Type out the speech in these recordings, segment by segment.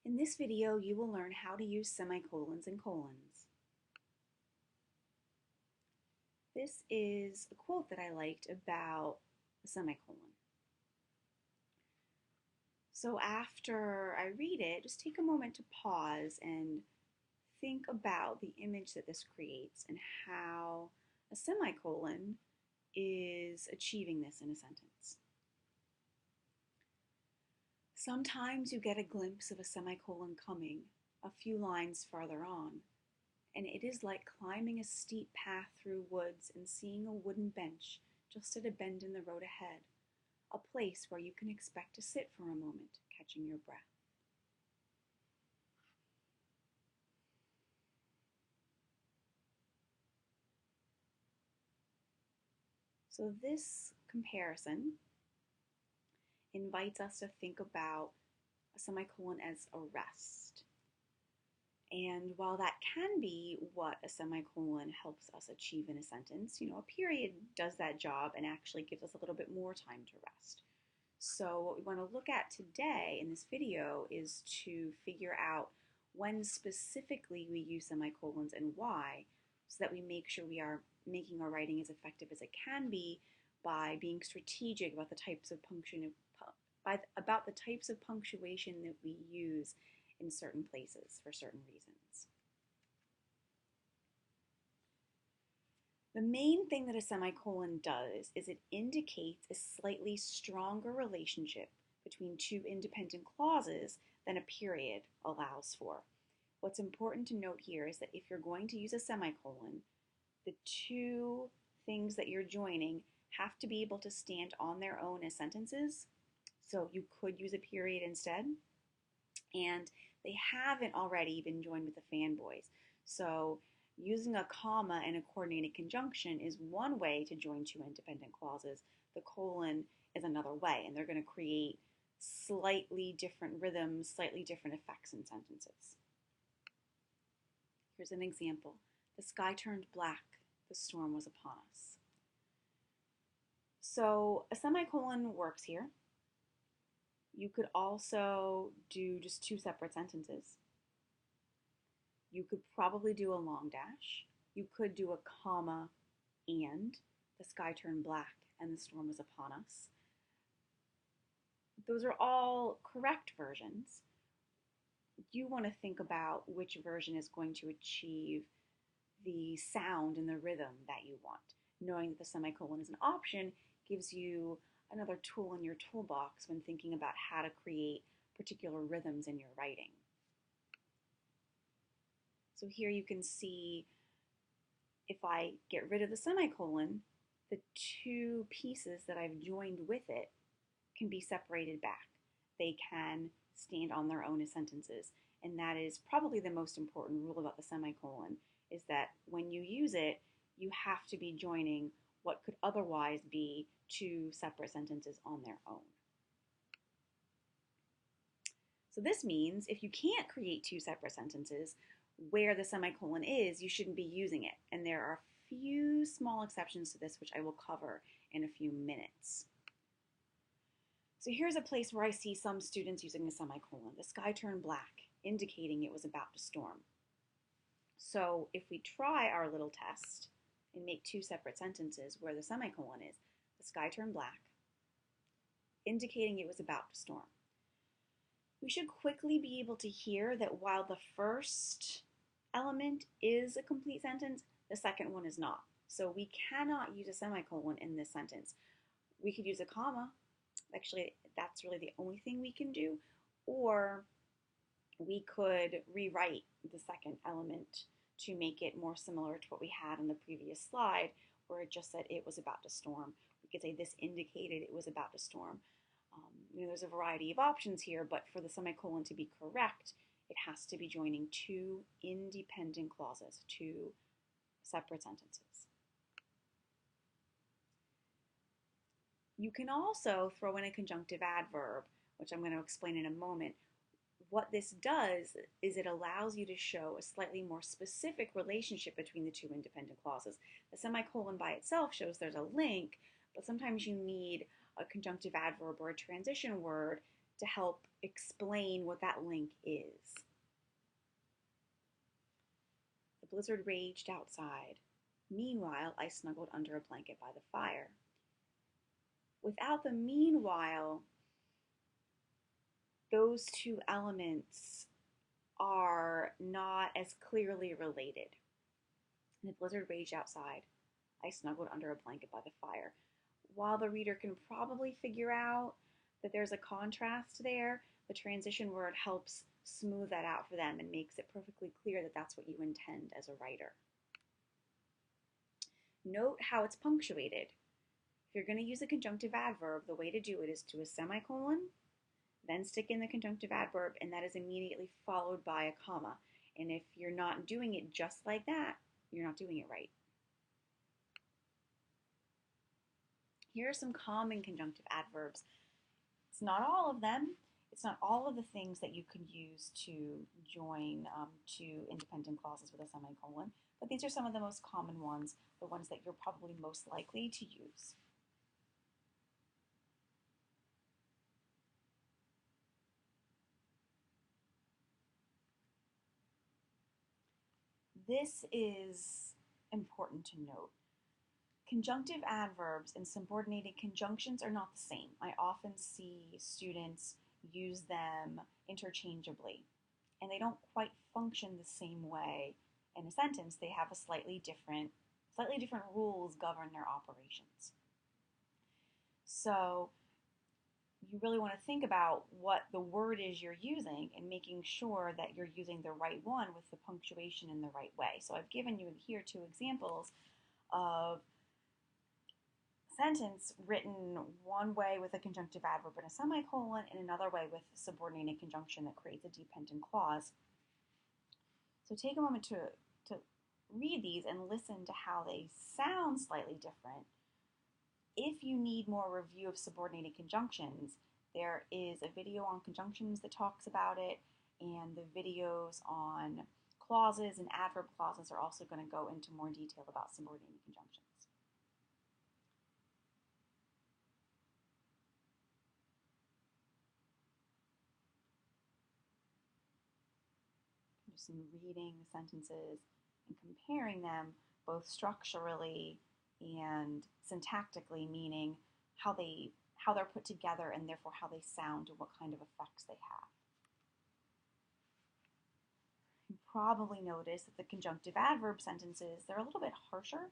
In this video, you will learn how to use semicolons and colons. This is a quote that I liked about a semicolon. So after I read it, just take a moment to pause and think about the image that this creates and how a semicolon is achieving this in a sentence. Sometimes you get a glimpse of a semicolon coming a few lines farther on, and it is like climbing a steep path through woods and seeing a wooden bench just at a bend in the road ahead, a place where you can expect to sit for a moment, catching your breath. So this comparison invites us to think about a semicolon as a rest. And while that can be what a semicolon helps us achieve in a sentence, a period does that job and actually gives us a little bit more time to rest. So what we want to look at today in this video is to figure out when specifically we use semicolons and why, so that we make sure we are making our writing as effective as it can be by being strategic about the types of punctuation that we use in certain places for certain reasons. The main thing that a semicolon does is it indicates a slightly stronger relationship between two independent clauses than a period allows for. What's important to note here is that if you're going to use a semicolon, the two things that you're joining have to be able to stand on their own as sentences. So you could use a period instead. And they haven't already been joined with the fanboys. So using a comma and a coordinated conjunction is one way to join two independent clauses. The colon is another way, and they're going to create slightly different rhythms, slightly different effects in sentences. Here's an example. The sky turned black. The storm was upon us. So a semicolon works here. You could also do just two separate sentences. You could probably do a long dash. You could do a comma and the sky turned black and the storm was upon us. Those are all correct versions. You want to think about which version is going to achieve the sound and the rhythm that you want. Knowing that the semicolon is an option gives you another tool in your toolbox when thinking about how to create particular rhythms in your writing. So here you can see if I get rid of the semicolon, the two pieces that I've joined with it can be separated back. They can stand on their own as sentences. And that is probably the most important rule about the semicolon, is that when you use it, you have to be joining what could otherwise be two separate sentences on their own. So this means if you can't create two separate sentences, where the semicolon is, you shouldn't be using it. And there are a few small exceptions to this, which I will cover in a few minutes. So here's a place where I see some students using a semicolon. The sky turned black, indicating it was about to storm. So if we try our little test and make two separate sentences where the semicolon is, the sky turned black, indicating it was about to storm. We should quickly be able to hear that while the first element is a complete sentence, the second one is not. So we cannot use a semicolon in this sentence. We could use a comma. Actually, that's really the only thing we can do. Or we could rewrite the second element to make it more similar to what we had on the previous slide, where it just said it was about to storm. We could say this indicated it was about to storm. There's a variety of options here, but for the semicolon to be correct, it has to be joining two independent clauses, two separate sentences. You can also throw in a conjunctive adverb, which I'm going to explain in a moment. What this does is it allows you to show a slightly more specific relationship between the two independent clauses. The semicolon by itself shows there's a link, but sometimes you need a conjunctive adverb or a transition word to help explain what that link is. The blizzard raged outside. Meanwhile, I snuggled under a blanket by the fire. Without the meanwhile, those two elements are not as clearly related. The blizzard raged outside. I snuggled under a blanket by the fire. While the reader can probably figure out that there's a contrast there, the transition word helps smooth that out for them and makes it perfectly clear that that's what you intend as a writer. Note how it's punctuated. If you're going to use a conjunctive adverb, the way to do it is to a semicolon, then stick in the conjunctive adverb, and that is immediately followed by a comma. And if you're not doing it just like that, you're not doing it right. Here are some common conjunctive adverbs. It's not all of them. It's not all of the things that you could use to join two independent clauses with a semicolon, but these are some of the most common ones, the ones that you're probably most likely to use. This is important to note. Conjunctive adverbs and subordinated conjunctions are not the same. I often see students use them interchangeably, and they don't quite function the same way in a sentence. They have a slightly different rules govern their operations. So you really want to think about what the word is you're using and making sure that you're using the right one with the punctuation in the right way. So I've given you here two examples of sentence written one way with a conjunctive adverb and a semicolon, and another way with a subordinated conjunction that creates a dependent clause. So take a moment to read these and listen to how they sound slightly different. If you need more review of subordinated conjunctions, there is a video on conjunctions that talks about it, and the videos on clauses and adverb clauses are also going to go into more detail about subordinated conjunctions. Just reading the sentences and comparing them both structurally and syntactically, meaning how they're put together and therefore how they sound and what kind of effects they have. You probably noticed that the conjunctive adverb sentences, they're a little bit harsher.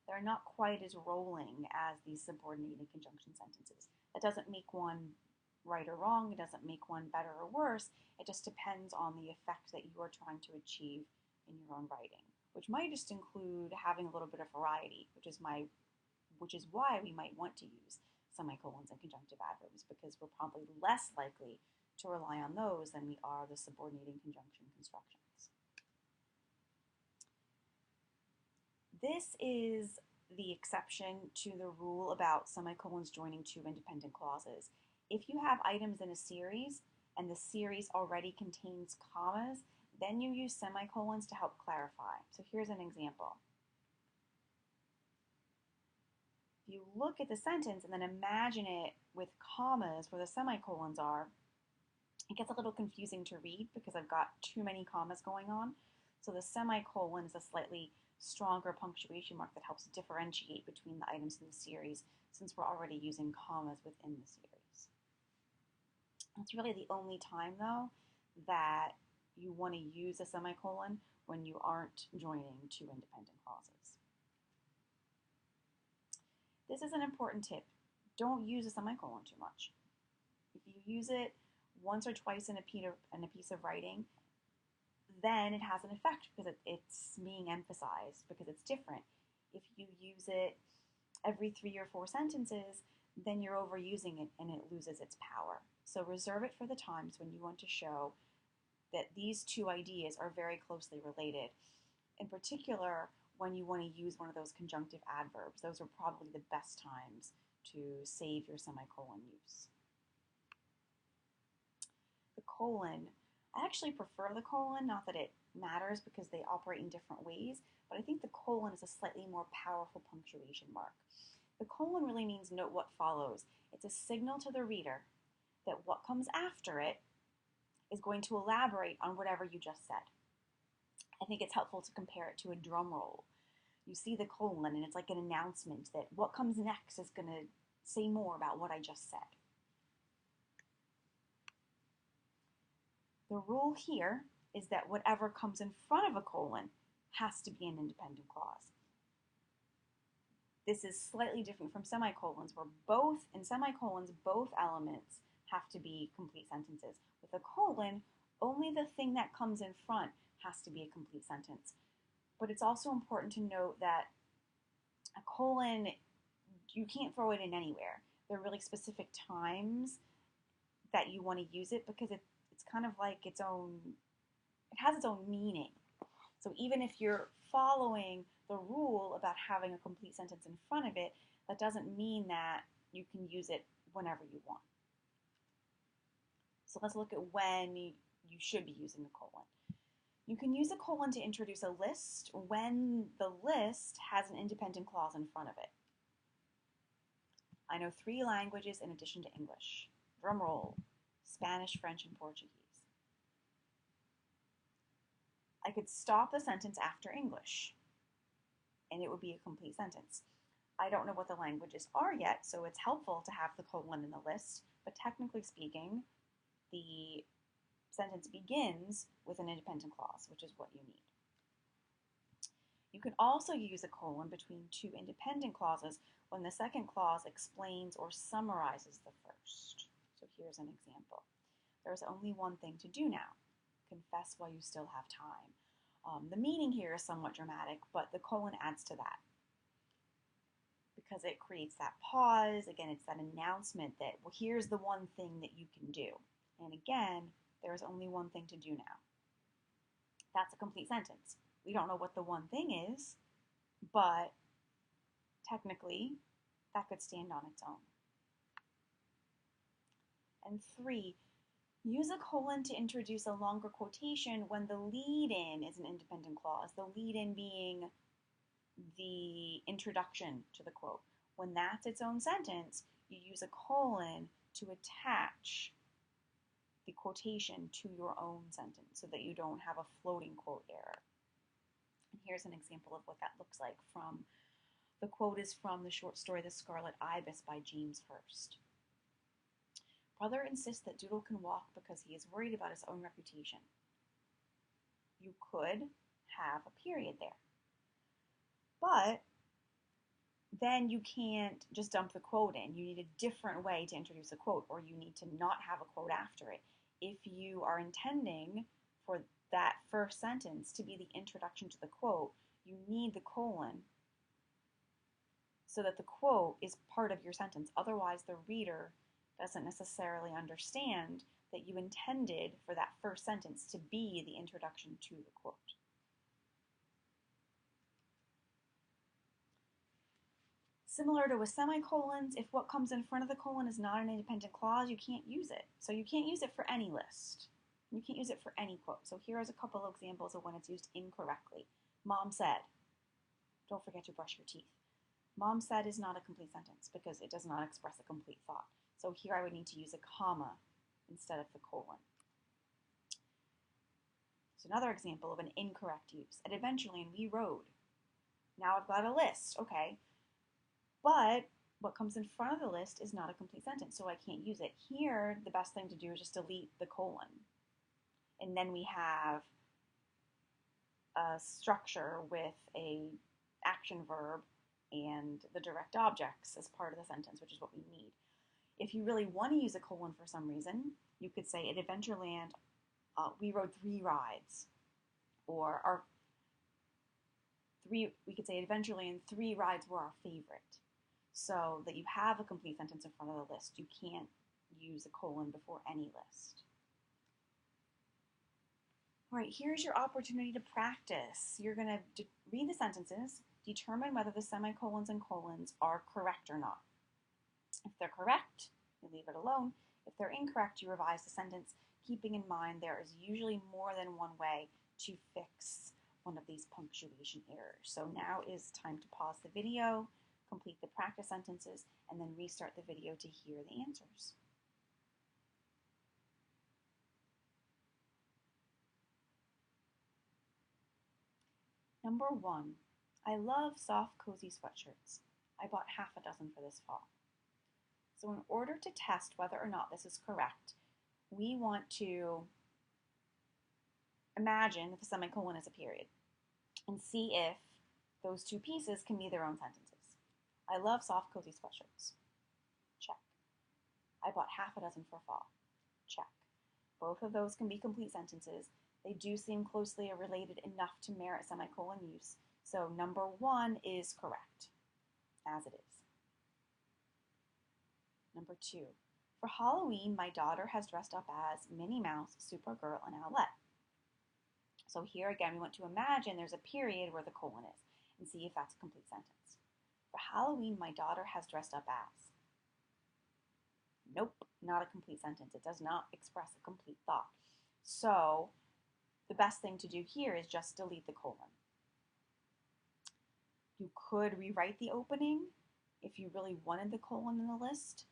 They're not quite as rolling as these subordinated conjunction sentences. That doesn't make one right or wrong. It doesn't make one better or worse. It just depends on the effect that you are trying to achieve in your own writing, which might just include having a little bit of variety, which is why we might want to use semicolons and conjunctive adverbs, because we're probably less likely to rely on those than we are the subordinating conjunction constructions. This is the exception to the rule about semicolons joining two independent clauses. If you have items in a series and the series already contains commas, then you use semicolons to help clarify. So here's an example. If you look at the sentence and then imagine it with commas where the semicolons are, it gets a little confusing to read because I've got too many commas going on. So the semicolon is a slightly stronger punctuation mark that helps differentiate between the items in the series, since we're already using commas within the series. That's really the only time, though, that you want to use a semicolon, when you aren't joining two independent clauses. This is an important tip. Don't use a semicolon too much. If you use it once or twice in a piece of writing, then it has an effect because it's being emphasized, because it's different. If you use it every 3 or 4 sentences, then you're overusing it and it loses its power. So reserve it for the times when you want to show that these two ideas are very closely related. In particular, when you want to use one of those conjunctive adverbs, those are probably the best times to save your semicolon use. The colon, I actually prefer the colon, not that it matters because they operate in different ways, but I think the colon is a slightly more powerful punctuation mark. The colon really means note what follows. It's a signal to the reader that what comes after it is going to elaborate on whatever you just said. I think it's helpful to compare it to a drum roll. You see the colon, and it's like an announcement that what comes next is going to say more about what I just said. The rule here is that whatever comes in front of a colon has to be an independent clause. This is slightly different from semicolons, where in semicolons, both elements have to be complete sentences. With a colon, only the thing that comes in front has to be a complete sentence. But it's also important to note that a colon, you can't throw it in anywhere. There are really specific times that you want to use it because it's kind of like it has its own meaning. So even if you're following the rule about having a complete sentence in front of it, that doesn't mean that you can use it whenever you want. So let's look at when you should be using the colon. You can use a colon to introduce a list when the list has an independent clause in front of it. I know 3 languages in addition to English. Drum roll: Spanish, French, and Portuguese. I could stop the sentence after English, and it would be a complete sentence. I don't know what the languages are yet, so it's helpful to have the colon in the list, but technically speaking, the sentence begins with an independent clause, which is what you need. You can also use a colon between 2 independent clauses when the second clause explains or summarizes the first. So here's an example. There's only one thing to do now. Confess while you still have time. The meaning here is somewhat dramatic, but the colon adds to that because it creates that pause. Again, it's that announcement that, well, here's the one thing that you can do. And again, there's only one thing to do now. That's a complete sentence. We don't know what the one thing is, but technically, that could stand on its own. And 3, use a colon to introduce a longer quotation when the lead-in is an independent clause, the lead-in being the introduction to the quote. When that's its own sentence, you use a colon to attach the quotation to your own sentence so that you don't have a floating quote error. And here's an example of what that looks like the quote is from the short story The Scarlet Ibis by James Hurst. Brother insists that Doodle can walk because he is worried about his own reputation. You could have a period there. But then you can't just dump the quote in. You need a different way to introduce a quote, or you need to not have a quote after it. If you are intending for that first sentence to be the introduction to the quote, you need the colon so that the quote is part of your sentence. Otherwise, the reader doesn't necessarily understand that you intended for that first sentence to be the introduction to the quote. Similar to with semicolons, if what comes in front of the colon is not an independent clause, you can't use it. So you can't use it for any list. You can't use it for any quote. So here is a couple of examples of when it's used incorrectly. Mom said, don't forget to brush your teeth. Mom said is not a complete sentence because it does not express a complete thought. So here I would need to use a comma instead of the colon. So another example of an incorrect use. At Adventureland, we rode. Now I've got a list, okay. But what comes in front of the list is not a complete sentence, so I can't use it. Here, the best thing to do is just delete the colon. And then we have a structure with a action verb and the direct objects as part of the sentence, which is what we need. If you really want to use a colon for some reason, you could say at Adventureland, we rode 3 rides. Or we could say at Adventureland, 3 rides were our favorite. So that you have a complete sentence in front of the list. You can't use a colon before any list. All right, here's your opportunity to practice. You're going to read the sentences, determine whether the semicolons and colons are correct or not. If they're correct, you leave it alone. If they're incorrect, you revise the sentence, keeping in mind there is usually more than one way to fix one of these punctuation errors. So now is time to pause the video, complete the practice sentences, and then restart the video to hear the answers. Number 1, I love soft, cozy sweatshirts. I bought half a dozen for this fall. So in order to test whether or not this is correct, we want to imagine that the semicolon is a period and see if those two pieces can be their own sentences. I love soft, cozy sweatshirts. Check. I bought half a dozen for fall. Check. Both of those can be complete sentences. They do seem closely related enough to merit semicolon use. So number 1 is correct, as it is. Number 2, for Halloween, my daughter has dressed up as Minnie Mouse, Supergirl, and Owlette. So here again, we want to imagine there's a period where the colon is and see if that's a complete sentence. For Halloween, my daughter has dressed up as. Nope, not a complete sentence. It does not express a complete thought. So the best thing to do here is just delete the colon. You could rewrite the opening if you really wanted the colon in the list.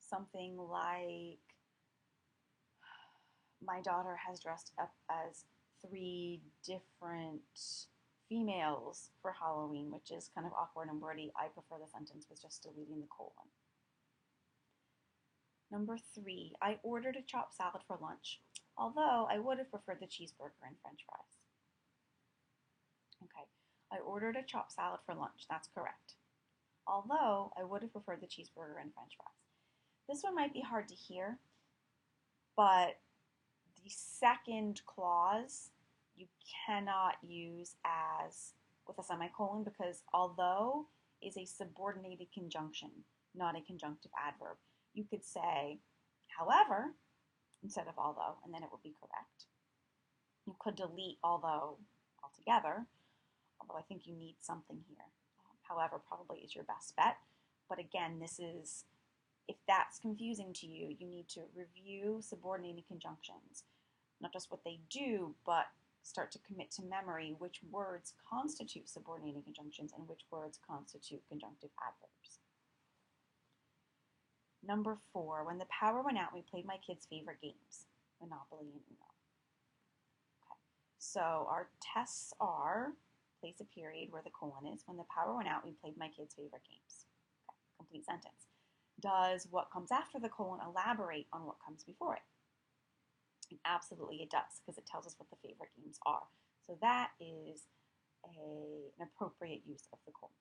Something like, my daughter has dressed up as 3 different females for Halloween, which is kind of awkward and wordy. I prefer the sentence with just deleting the colon. Number 3, I ordered a chopped salad for lunch, although I would have preferred the cheeseburger and french fries. Okay, I ordered a chopped salad for lunch. That's correct. Although I would have preferred the cheeseburger and french fries. This one might be hard to hear, but the second clause you cannot use as with a semicolon because although is a subordinated conjunction, not a conjunctive adverb. You could say, however, instead of although, and then it would be correct. You could delete although altogether, although I think you need something here. However, probably is your best bet. But again, this is, if that's confusing to you, you need to review subordinated conjunctions. Not just what they do, but start to commit to memory which words constitute subordinated conjunctions and which words constitute conjunctive adverbs. Number 4, when the power went out, we played my kids' favorite games, Monopoly and Uno. Okay, so our tests are, place a period where the colon is. When the power went out, we played my kids' favorite games. Okay, complete sentence. Does what comes after the colon elaborate on what comes before it? And absolutely it does, because it tells us what the favorite games are. So that is an appropriate use of the colon.